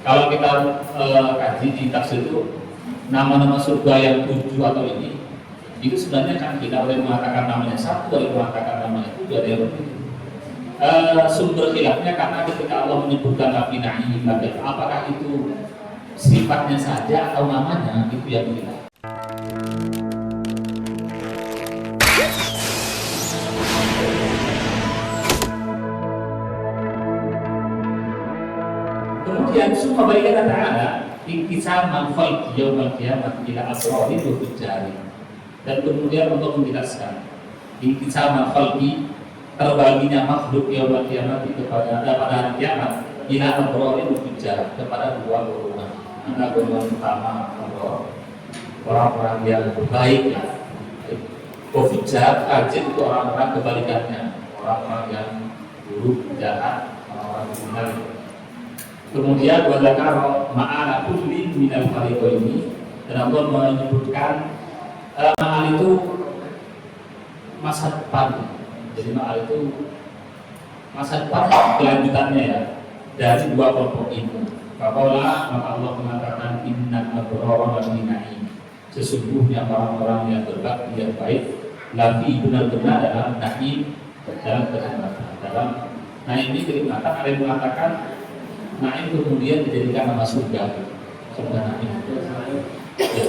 Kalau kita kaji di tafsir itu nama-nama surga yang 7 atau ini itu sebenarnya kan kita boleh mengatakan namanya satu, boleh mengatakan namanya itu ada yang sumber khilafnya karena ketika Allah menyebutkan Nabi Na'im, apakah itu sifatnya saja atau namanya, itu yang khilaf. Kemudian summa bayyana ta'ala inqisaman khalqi yaumal qiyamah ila asrari wa fujari. Dan kemudian untuk menjelaskan inqisaman khalqi, terbaginya makhluk yaumal qiyamah pada hari kiamat ila asrari wa fujari, kepada dua golongan. Ada golongan pertama orang-orang yang baik, wa fujar ajib itu orang-orang kebalikannya, orang-orang yang buruk, jahat, orang-orang kriminal. Kemudian wadzakara ma'ana kulli minal fariqaini, dan Allah menyebutkan ma'al itu masa depan. Jadi ma'al itu masa depan kelanjutannya ya dari dua kelompok ini. Faqala, maka Allah mengatakan innal abrara lafi na'im, sesungguhnya orang-orang yang berbakti yang baik lafi benar-benar dalam na'im, dalam kenikmatan. Dalam na'im ini kenikmatan, ada yang mengatakan Na'im kemudian dijadikan nama surga, surga Na'im. Ya.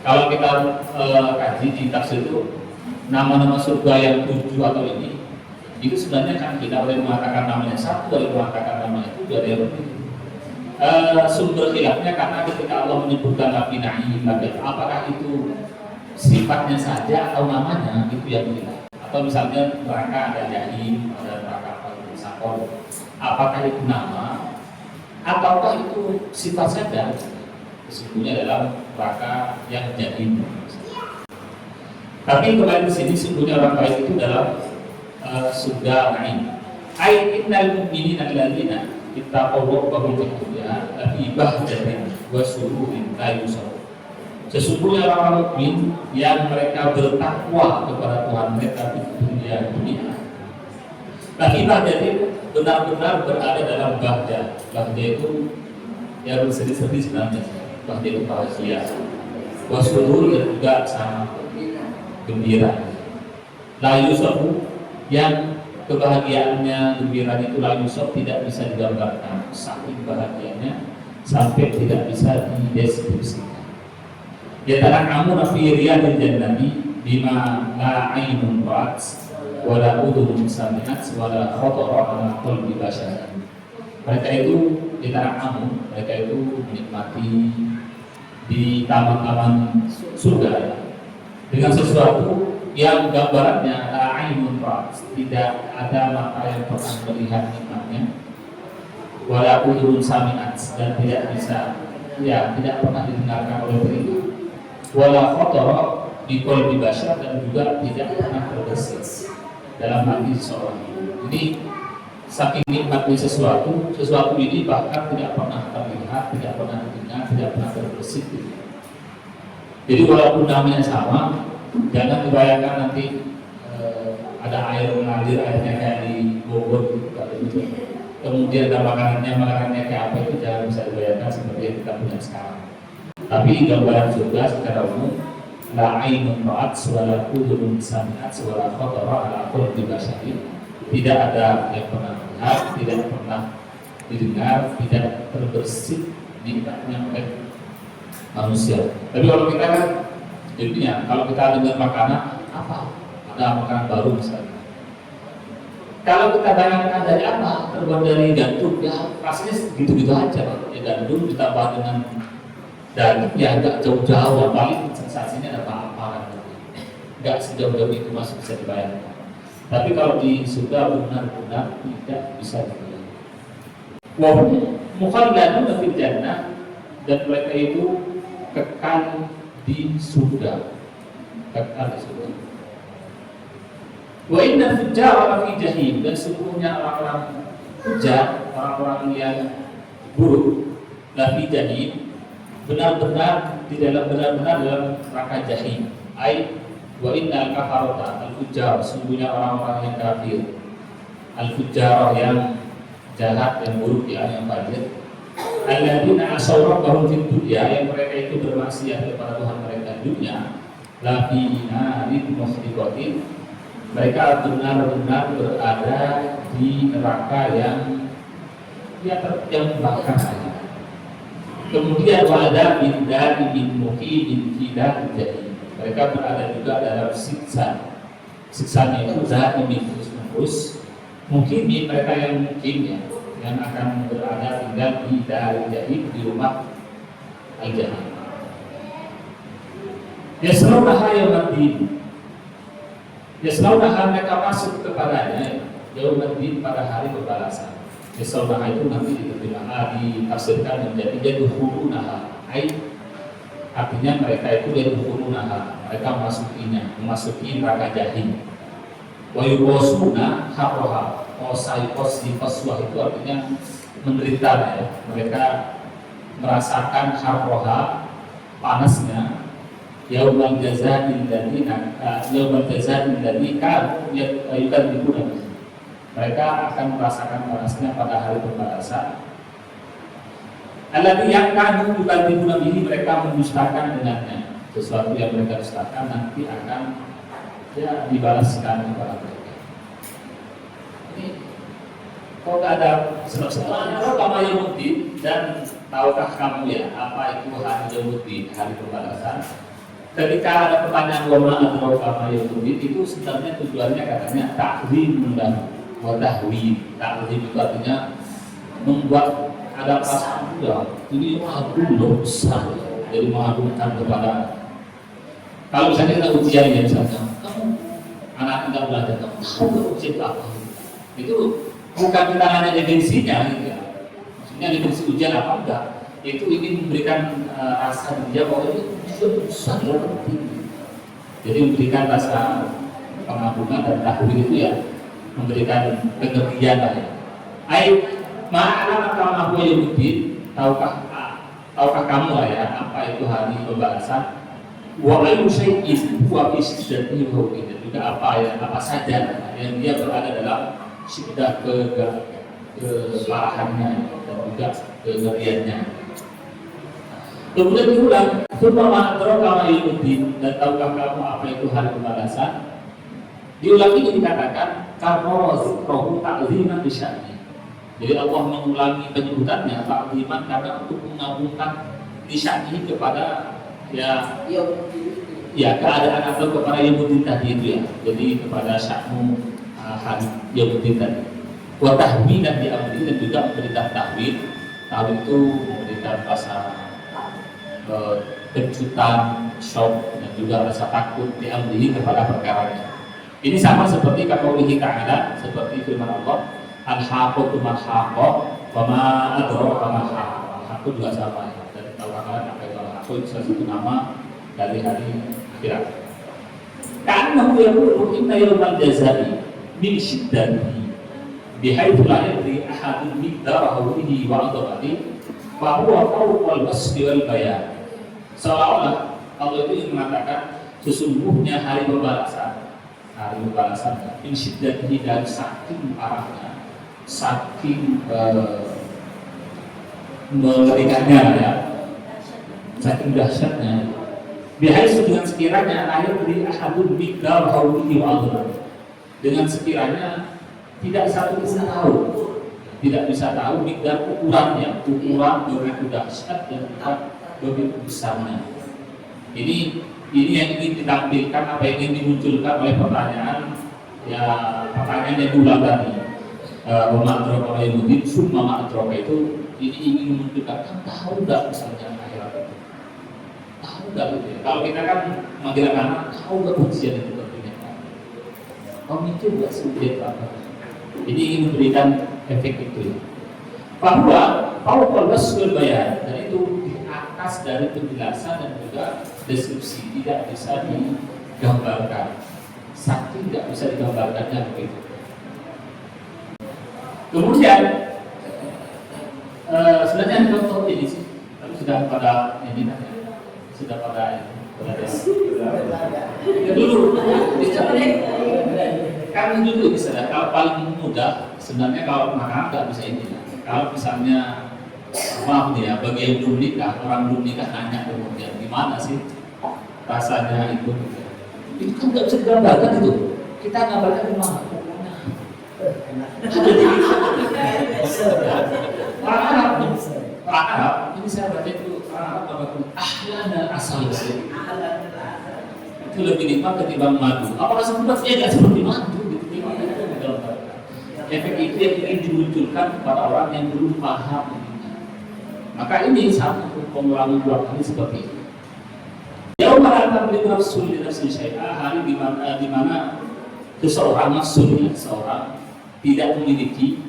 Kalau kita kaji di tafsir itu nama-nama surga yang 7 atau ini itu sebenarnya kan kita boleh mengatakan namanya satu, boleh mengatakan namanya itu ada yang sumber khilafnya karena ketika Allah menyebutkan Nabi Na'im, apakah itu sifatnya saja atau namanya, itu yang khilaf. Atau misalnya neraka ada Jahim, ada neraka Sakor, apakah itu nama ataukah itu sifat saja? Sesungguhnya dalam neraka yang Jahim. Tapi kembali ke sini, sesungguhnya orang baik itu dalam surga Na'im. Ai innal mu'minina alladzina ittaqaw rabbahum fid dunya fi bahjatin wa sururin la yusar. Sesungguhnya orang mukmin yang mereka bertakwa kepada Tuhan mereka di dunia. Tapi bahjatin benar-benar berada dalam bahja. Bahja itu ya bersedih-sedih sebenarnya. Bahja itu bahagia. Wasurur dan juga sama gembira. La yusafu, yang kebahagiaannya, gembiranya itu la yusaf, tidak bisa digambarkan. Saking bahagianya sampai tidak bisa dideskripsikan. Ya tarakamu fi riyadil jannati bima la ainun ra'at wala udhun sami'at wala khatara ala qalbi bashar. Mereka itu di tarakamu, mereka itu menikmati di taman-taman surga dengan sesuatu yang gambarannya la ainun ra'at, tidak ada mata yang pernah melihat nikmatnya, wala udhun sami'at, dan tidak bisa, ya tidak pernah didengarkan oleh telinga, wala khatara di qalbi bashar, dan juga tidak pernah terbesit dalam hati seseorang. Jadi saking nikmatnya sesuatu ini bahkan tidak pernah terlihat, tidak pernah didengar, tidak pernah terbesit. Jadi walaupun namanya sama, jangan dibayangkan nanti ada air mengalir, airnya kayak di Bogor gitu. Kemudian ada makanannya kayak apa, itu jangan bisa dibayangkan seperti yang kita punya sekarang. Tapi gambaran surga secara umum la ainun ra'at wala udhun sami'at wala khatara ala qalbi bashari, tidak ada yang pernah melihat, tidak pernah didengar, tidak terbersit nikmatnya oleh manusia. Tapi kalau kita kan jadinya, kalau kita dengar makanan apa, ada makanan baru misalnya, kalau kita bayangkan dari apa, terbuat dari gandum, ya rasanya gitu-gitu aja. Ya gandum ditambah dengan dan ya agak jauh-jauh, paling sensasinya ada apa-apa kan, nggak sejauh-jauh itu masih bisa dibayangkan. Tapi kalau di surga benar-benar tidak bisa dibayangkan. Wahum mukhalladun fil jannah, dan mereka itu kekal di surga, kekal di surga. Wa inna fujjara fi jahim, dan sesungguhnya orang-orang fujar, orang-orang yang buruk, lafi jahim, benar-benar dalam neraka jahim. Ai wa innal kafarata al-fujjar, sesungguhnya orang-orang yang kafir, al-fujjar yang jahat, yang buruk, yang fajir, alladzina asaw rabbahum fid dunya, yang mereka itu bermaksiat kepada Tuhan mereka di dunia, la fi narin muhriqatin, mereka benar-benar berada di neraka yang membakar saja. Kemudian wada bin dari bin muqim tidak jadi, mereka berada juga dalam siksanya itu dari bin terus mungkin mereka yang mungkin ya, yang akan berada tinggal di dari jahim, di rumah al-jahim. Yaslaunaha yaumaddin, yaslaunaha, mereka masuk kepadanya yaumaddin, pada hari pembalasan. Yaslaunaha itu nanti ditafsirkan menjadi yadkhulunaha, artinya mereka itu yadkhulunaha, mereka memasuki neraka jahim. Wa yuqasuna harroha, qaswah itu artinya menderita ya. Mereka merasakan harroha, panasnya, yaumal jaza'il ladzi yukadzibuna. Mereka akan merasakan panasnya pada hari pembalasan. Alladzi yang kanu yukadzibuna bihi, mereka mendustakan dengannya. Sesuatu yang mereka dustakan nanti akan dibalaskan kepada mereka. Ini kok gak ada sebab-sebabnya. Kama yaumuddin, dan tahukah kamu ya apa itu hari yaumuddin, hari pembalasan? Ketika ada pertanyaan wama atau kama yaumuddin, itu sebenarnya tujuannya katanya ta'zim dan wa tahwil. Ta'zim itu artinya membuat ada perasaan juga. Ini agung loh, besar. Jadi mengagungkan kepada, kalau misalnya kita ujian ya, misalnya kamu anak kita belajar, kamu tahu gak ujian itu apa? Itu bukan kita nanya definisinya gitu ya. Maksudnya definisi ujian apa enggak? Itu ingin memberikan rasa dia bahwa ini ujian besar dan penting. Jadi memberikan rasa pengagungan dan tahwil itu ya, memberikan pengertian lah ya. Ma'ana kama huwa yaumuddin, tahukah kamu lah ya apa itu hari pembalasan? Wa ayu syai'in huwa fi shiddatihi wa huwa, juga apa saja yang dia berada dalam syiddah keparahannya dan juga kengeriannya. Kemudian diulang, "Tsumma ma adraka ma yaumuddin", dan tahukah kamu apa itu hari pembalasan? Diulang ini dikatakan karena zikrahu ta'ziman bi sya'ni. Jadi Allah mengulangi penyebutannya ta'ziman karena untuk mengagungkan bi sya'ni kepada keadaan atau kepada yaumuddin tadi itu ya. Jadi kepada sya'nu hari yaumuddin tadi. Wa tahwilan di amri, dan juga memberikan tahwil. Tahwil itu memberikan rasa kejutan, shock, dan juga rasa takut di amri kepada perkaranya. Ini sama seperti qaulih ta'ala, seperti firman Allah, al-haqqatu mal-haqqa wa ma adraka mal-haqqa. Al-haqqu juga sama ya. Dan tahu kalian apa itu al-haqqu, itu salah satu nama dari hari akhirat. Ka'annahu yaqulu inna yawmal jazaa'i min shiddatihi bihaitsu la yadri ahadun miqdarahu bihi wa 'adabatihi fa huwa fawqal wasfi wal bayan. Seolah-olah Allah itu mengatakan sesungguhnya hari pembalasan min shiddatihi, dari saking parahnya, saking mengerikannya ya, saking dahsyatnya. Bihaitsu, dengan sekiranya lahir dari ahadun miqdar haulihi wa adhar, dengan sekiranya tidak satu bisa tahu miqdar ukuran begitu dahsyat dan begitu besarnya. Ini yang ingin ditampilkan, apa yang ingin dimunculkan oleh pertanyaan yang diulang tadi. Ma'adroka yaumuddin, summa ma'adroka, itu ini ingin memunculkan, tahu nggak misalnya akhirat itu? Tahu nggak gitu ya? Kalau kita kan manggil anak, tahu nggak ujian itu pentingnya? Kamu mikir nggak sih ujian apa? Ini ingin memberikan efek itu ya. Bahwa fawqal wasfi wal bayan, dan itu di atas dari penjelasan dan juga deskripsi, tidak bisa digambarkan, saking tidak bisa digambarkannya begitu. Kemudian sebenarnya contoh ini sih, tapi sudah pada ini kan ya, sudah pada dulu kan dulu bisa. Kalau paling mudah sebenarnya, kalau makanan nggak bisa ini. Kalau misalnya maaf nih ya, bagi yang belum nikah, orang belum nikah nanya kemudian gimana sih rasanya itu kan nggak bisa digambarkan itu. Kita gambarkan di mana? Orang Arab, ini saya baca itu orang Arab mengatakan ahlana asal dari itu lebih nikmat ketimbang madu. Apakah seperti nggak seperti madu gitu? Gimana itu digambarkan? Efek itu yang ingin dimunculkan kepada orang yang belum paham. Maka ini satu pengulangan dua kali seperti itu. Yaumul atamli nafsul li nafsin syai'a, hari di mana seseorang nafsunya seorang tidak memiliki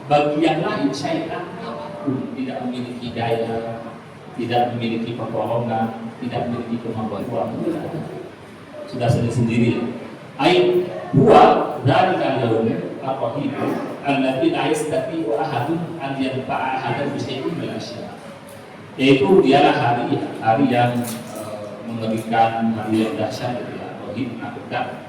bagi yang lain syai'an apapun, tidak memiliki daya, tidak memiliki pertolongan, tidak memiliki kemampuan. Sudah sendiri-sendiri. Ai huwa dzalika al-yaum ar-rahim alladzi la yastati'u ahadun an yanfa'a ahadan bi syai'in min asya. Yaitu dialah hari yang mengerikan, hari yang dahsyat itu ya, rahim menakutkan.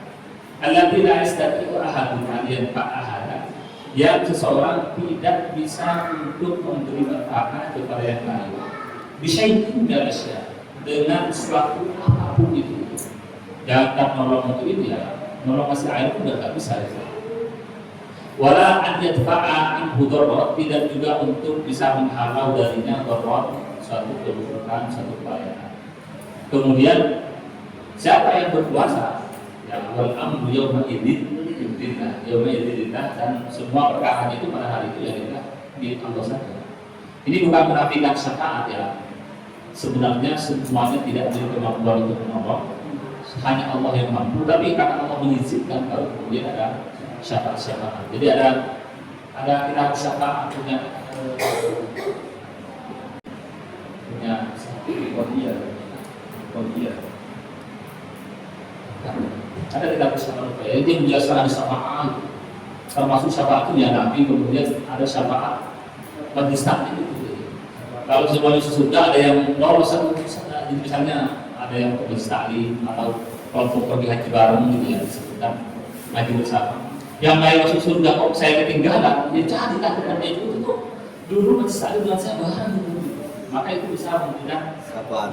Alladzi la yastati'u ahadun an yanfa'a ahadan, yang seseorang tidak bisa untuk memberi manfaat kepada yang lain. Bi syai'in min asya, dengan suatu apapun itu. Jangan nolong untuk itu ya, nolong kasih air pun nggak bisa ya. Wala an yadfa'a minhu darrat, tidak juga untuk bisa menghalau darinya darrat, suatu keburukan, suatu bahaya. Kemudian siapa yang berkuasa? Ya, wal amru yawma idzin billah, yawma idzin billah, dan semua perkara itu pada hari itu ya di Allah saja. Ini bukan menafikan syafaat ya. Sebenarnya semuanya tidak memiliki kemampuan untuk menolong. Hanya Allah yang mampu, tapi karena Allah mengizinkan baru kemudian ada syafaat. Jadi ada kita harus syafaat punya kodiah. Ada kita harus syafaat. Jadi yang menjelaskan ada syafaat, termasuk syafaat itu ya Nabi, kemudian ada syafaat majelis taklim itu. Kalau semuanya sesudah ada yang lolos, misalnya ada yang majelis taklim atau kelompok pergi haji bareng gitu ya, disebutkan haji bersama. Yang lain masuk surga kok saya ketinggalan, ya carilah dengan itu kok dulu majelis taklim dengan saya bareng gitu. Maka itu bisa memberikan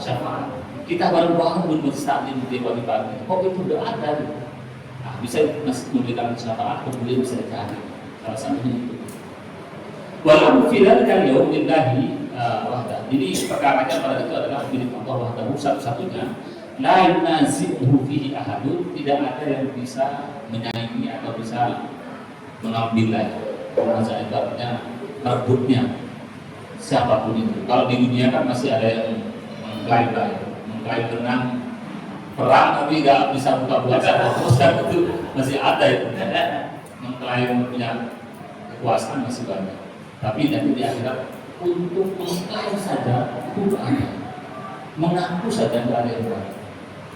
syafaat. Kita bareng-bareng majelis taklim di pagi-pagi, kok itu udah ada gitu. Nah, bisa memberikan syafaat, kemudian bisa dicari. Salah satunya itu. Walau filan kali yaumillahi wahdah. Jadi perkaranya pada itu adalah milik Allah wahdahu satu-satunya. La yunazi'uhu fihi ahadun, tidak ada yang bisa menyaingi atau bisa mengambil lagi. Munaza'ah artinya merebutnya siapapun itu. Kalau di dunia kan masih ada yang mengklaim menang perang tapi nggak bisa buka puasa. Terus itu masih ada itu. Mengklaim punya kekuasaan masih banyak. Tapi nanti di akhirat untuk mengklaim saja itu ada. Mengaku saja nggak ada yang berani.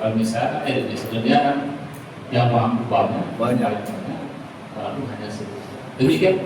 Kalau misalnya sebenarnya kan yang mampu banyak, lalu hanya sedikit. Demikian